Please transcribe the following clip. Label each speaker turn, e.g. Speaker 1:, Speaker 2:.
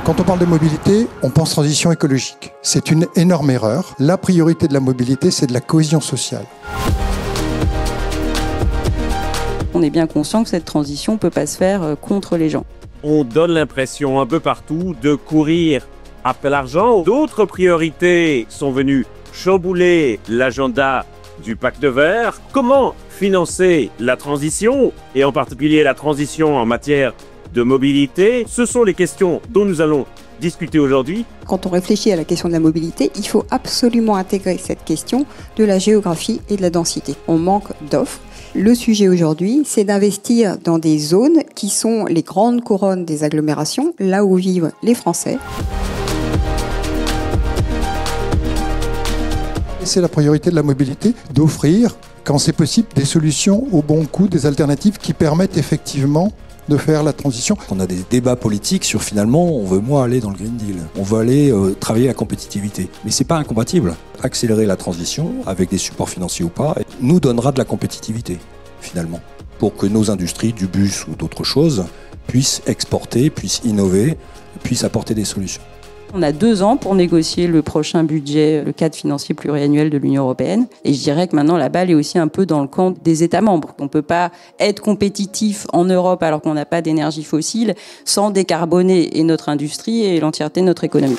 Speaker 1: Quand on parle de mobilité, on pense transition écologique. C'est une énorme erreur. La priorité de la mobilité, c'est de la cohésion sociale.
Speaker 2: On est bien conscient que cette transition ne peut pas se faire contre les gens.
Speaker 3: On donne l'impression un peu partout de courir après l'argent. D'autres priorités sont venues chambouler l'agenda du pacte vert. Comment financer la transition, et en particulier la transition en matière de mobilité? Ce sont les questions dont nous allons discuter aujourd'hui.
Speaker 4: Quand on réfléchit à la question de la mobilité, il faut absolument intégrer cette question de la géographie et de la densité. On manque d'offres. Le sujet aujourd'hui, c'est d'investir dans des zones qui sont les grandes couronnes des agglomérations, là où vivent les Français.
Speaker 1: C'est la priorité de la mobilité, d'offrir, quand c'est possible, des solutions au bon coût, des alternatives qui permettent effectivement de faire la transition.
Speaker 5: On a des débats politiques sur finalement, on veut moins aller dans le Green Deal. On veut aller travailler la compétitivité. Mais c'est pas incompatible. Accélérer la transition, avec des supports financiers ou pas, nous donnera de la compétitivité, finalement. Pour que nos industries, du bus ou d'autres choses, puissent exporter, puissent innover, puissent apporter des solutions.
Speaker 2: On a 2 ans pour négocier le prochain budget, le cadre financier pluriannuel de l'Union européenne. Et je dirais que maintenant, la balle est aussi un peu dans le camp des États membres. On ne peut pas être compétitif en Europe alors qu'on n'a pas d'énergie fossile sans décarboner et notre industrie et l'entièreté de notre économie.